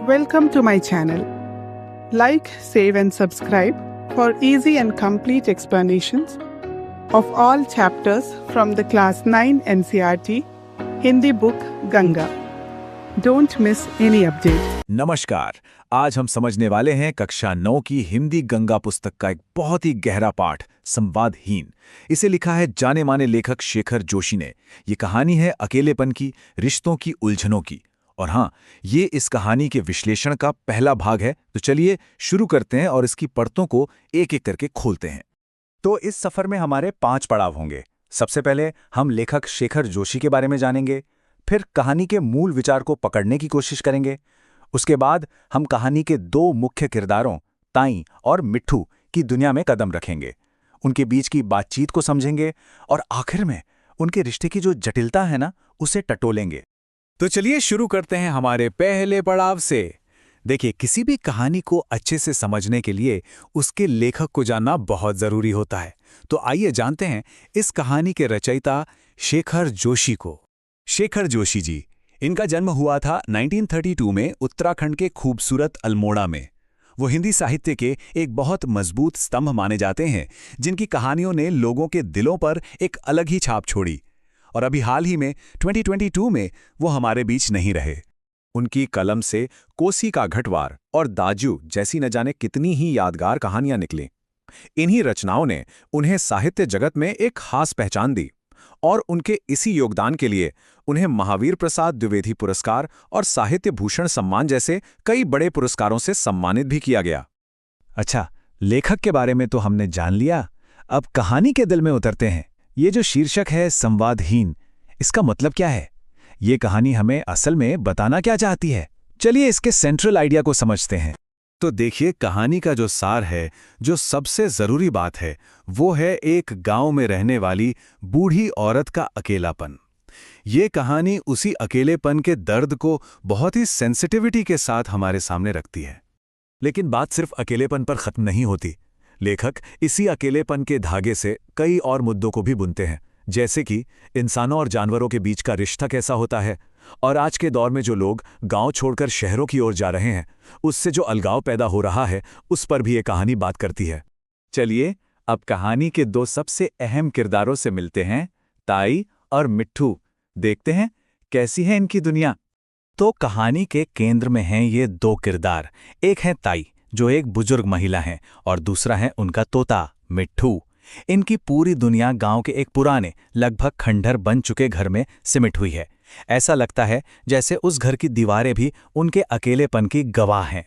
Welcome to my channel. Like, save and subscribe for easy and complete explanations of all chapters from the Class 9 NCERT Hindi book Ganga. Don't miss any update. नमस्कार। आज हम समझने वाले हैं कक्षा 9 की हिंदी गंगा पुस्तक का एक बहुत ही गहरा पाठ संवादहीन। इसे लिखा है जाने माने लेखक शेखर जोशी ने। ये कहानी है अकेलेपन की, रिश्तों की उलझनों की। और हाँ, ये इस कहानी के विश्लेषण का पहला भाग है। तो चलिए शुरू करते हैं और इसकी परतों को एक एक करके खोलते हैं। तो इस सफर में हमारे 5 पड़ाव होंगे। सबसे पहले हम लेखक शेखर जोशी के बारे में जानेंगे, फिर कहानी के मूल विचार को पकड़ने की कोशिश करेंगे। उसके बाद हम कहानी के 2 मुख्य किरदारों ताई और मिट्ठू की दुनिया में कदम रखेंगे, उनके बीच की बातचीत को समझेंगे और आखिर में उनके रिश्ते की जो जटिलता है ना, उसे टटोलेंगे। तो चलिए शुरू करते हैं हमारे पहले पड़ाव से। देखिए, किसी भी कहानी को अच्छे से समझने के लिए उसके लेखक को जानना बहुत जरूरी होता है। तो आइए जानते हैं इस कहानी के रचयिता शेखर जोशी को। शेखर जोशी जी, इनका जन्म हुआ था 1932 में उत्तराखंड के खूबसूरत अल्मोड़ा में। वो हिंदी साहित्य के एक बहुत मजबूत स्तंभ माने जाते हैं, जिनकी कहानियों ने लोगों के दिलों पर एक अलग ही छाप छोड़ी। और अभी हाल ही में 2022 में वो हमारे बीच नहीं रहे। उनकी कलम से कोसी का घटवार और दाजू जैसी न जाने कितनी ही यादगार कहानियां निकली। इन्हीं रचनाओं ने उन्हें साहित्य जगत में एक खास पहचान दी और उनके इसी योगदान के लिए उन्हें महावीर प्रसाद द्विवेदी पुरस्कार और साहित्य भूषण सम्मान जैसे कई बड़े पुरस्कारों से सम्मानित भी किया गया। अच्छा, लेखक के बारे में तो हमने जान लिया, अब कहानी के दिल में उतरते हैं। ये जो शीर्षक है संवादहीन, इसका मतलब क्या है? ये कहानी हमें असल में बताना क्या चाहती है? चलिए इसके सेंट्रल आइडिया को समझते हैं। तो देखिए, कहानी का जो सार है, जो सबसे जरूरी बात है, वो है एक गांव में रहने वाली बूढ़ी औरत का अकेलापन। ये कहानी उसी अकेलेपन के दर्द को बहुत ही सेंसिटिविटी के साथ हमारे सामने रखती है। लेकिन बात सिर्फ अकेलेपन पर खत्म नहीं होती। लेखक इसी अकेलेपन के धागे से कई और मुद्दों को भी बुनते हैं, जैसे कि इंसानों और जानवरों के बीच का रिश्ता कैसा होता है, और आज के दौर में जो लोग गांव छोड़कर शहरों की ओर जा रहे हैं, उससे जो अलगाव पैदा हो रहा है, उस पर भी ये कहानी बात करती है। चलिए अब कहानी के 2 सबसे अहम किरदारों से मिलते हैं, ताई और मिट्ठू। देखते हैं कैसी है इनकी दुनिया। तो कहानी के केंद्र में हैं ये 2 किरदार। एक है ताई, जो एक बुजुर्ग महिला हैं, और दूसरा है उनका तोता मिट्ठू। इनकी पूरी दुनिया गांव के एक पुराने, लगभग खंडहर बन चुके घर में सिमट हुई है। ऐसा लगता है जैसे उस घर की दीवारें भी उनके अकेलेपन की गवाह हैं।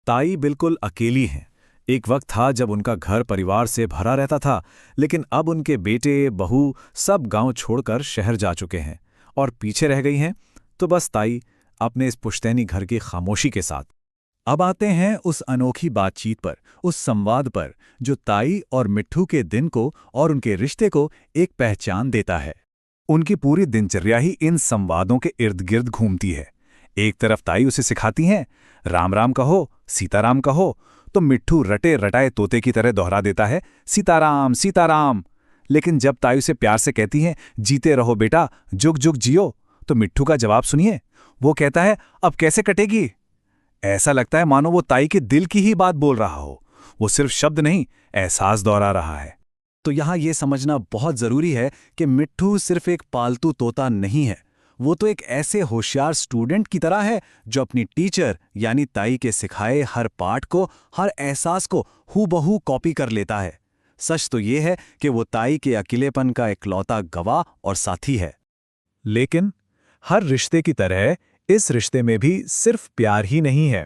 ताई बिल्कुल अकेली हैं। एक वक्त था जब उनका घर परिवार से भरा रहता था, लेकिन अब उनके बेटे, बहू सब गांव छोड़कर शहर जा चुके हैं और पीछे रह गई हैं। तो बस ताई अपने इस पुश्तैनी घर की खामोशी के साथ। अब आते हैं उस अनोखी बातचीत पर, उस संवाद पर, जो ताई और मिट्ठू के दिन को और उनके रिश्ते को एक पहचान देता है। उनकी पूरी दिनचर्या ही इन संवादों के इर्द गिर्द घूमती है। एक तरफ ताई उसे सिखाती हैं, राम राम कहो, सीताराम कहो, तो मिट्ठू रटे रटाए तोते की तरह दोहरा देता है, सीताराम सीताराम। लेकिन जब ताई उसे प्यार से कहती हैं, जीते रहो बेटा, जुग जुग जियो, तो मिट्ठू का जवाब सुनिए। वो कहता है, अब कैसे कटेगी? ऐसा लगता है मानो वो ताई के दिल की ही बात बोल रहा हो। वो सिर्फ शब्द नहीं, एहसास दोहरा रहा है। तो यहाँ ये समझना बहुत जरूरी है कि मिट्ठू सिर्फ एक पालतू तोता नहीं है। वो तो एक ऐसे होशियार स्टूडेंट की तरह है, जो अपनी टीचर यानी ताई के सिखाए हर पाठ को, हर एहसास को हूबहू कॉपी कर लेता है। सच तो ये है कि वो ताई के अकेलेपन का इकलौता गवाह और साथी है। लेकिन हर रिश्ते की तरह इस रिश्ते में भी सिर्फ प्यार ही नहीं है,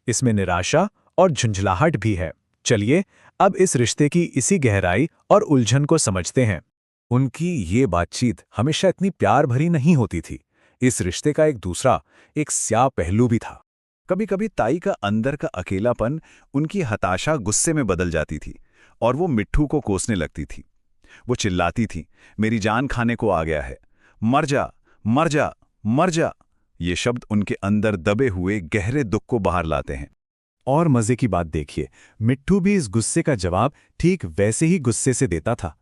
इसमें निराशा और झुंझलाहट भी है। चलिए अब इस रिश्ते की इसी गहराई और उलझन को समझते हैं। उनकी ये बातचीत हमेशा इतनी प्यार भरी नहीं होती थी। इस रिश्ते का एक दूसरा, एक स्याह पहलू भी था। कभी कभी ताई का अंदर का अकेलापन उनकी हताशा गुस्से में बदल जाती थी और वो मिट्ठू को कोसने लगती थी। वो चिल्लाती थी, मेरी जान खाने को आ गया है, मर जा मर जा मर जा। ये शब्द उनके अंदर दबे हुए गहरे दुख को बाहर लाते हैं। और मजे की बात देखिए, मिट्ठू भी इस गुस्से का जवाब ठीक वैसे ही गुस्से से देता था।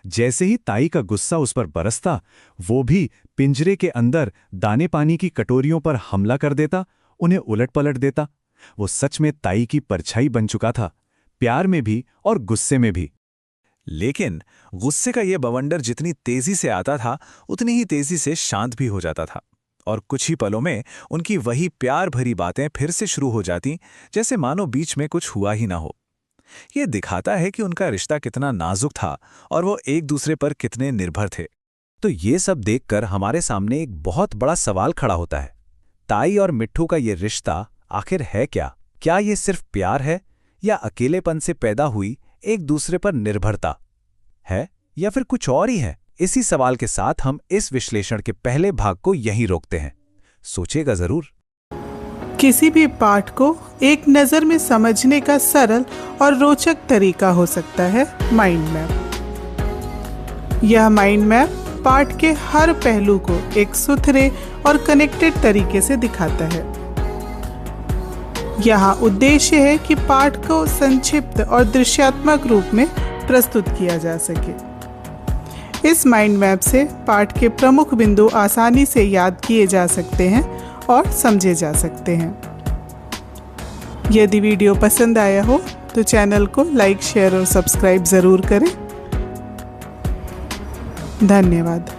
जैसे ही ताई का गुस्सा उस पर बरसता, वो भी पिंजरे के अंदर दाने पानी की कटोरियों पर हमला कर देता, उन्हें उलट पलट देता। वो सच में ताई की परछाई बन चुका था, प्यार में भी और गुस्से में भी। लेकिन गुस्से का ये बवंडर जितनी तेजी से आता था, उतनी ही तेजी से शांत भी हो जाता था, और कुछ ही पलों में उनकी वही प्यार भरी बातें फिर से शुरू हो जाती, जैसे मानो बीच में कुछ हुआ ही ना हो। ये दिखाता है कि उनका रिश्ता कितना नाजुक था और वो एक दूसरे पर कितने निर्भर थे। तो ये सब देखकर हमारे सामने एक बहुत बड़ा सवाल खड़ा होता है, ताई और मिट्ठू का ये रिश्ता आखिर है क्या? क्या ये सिर्फ प्यार है, या अकेलेपन से पैदा हुई एक दूसरे पर निर्भरता है, या फिर कुछ और ही है? इसी सवाल के साथ हम इस विश्लेषण के पहले भाग को यहीं रोकते हैं। सोचेगा जरूर। किसी भी पाठ को एक नज़र में समझने का सरल और रोचक तरीका हो सकता है माइंड मैप। यह माइंड मैप पाठ के हर पहलू को एक सुथरे और कनेक्टेड तरीके से दिखाता है। यहाँ उद्देश्य है कि पाठ को संक्षिप्त और दृश्यात्मक रूप में प्रस्तुत किया जा सके। इस माइंड मैप से पाठ के प्रमुख बिंदु आसानी से याद किए जा सकते हैं और समझे जा सकते हैं। यदि वीडियो पसंद आया हो तो चैनल को लाइक, शेयर और सब्सक्राइब ज़रूर करें। धन्यवाद।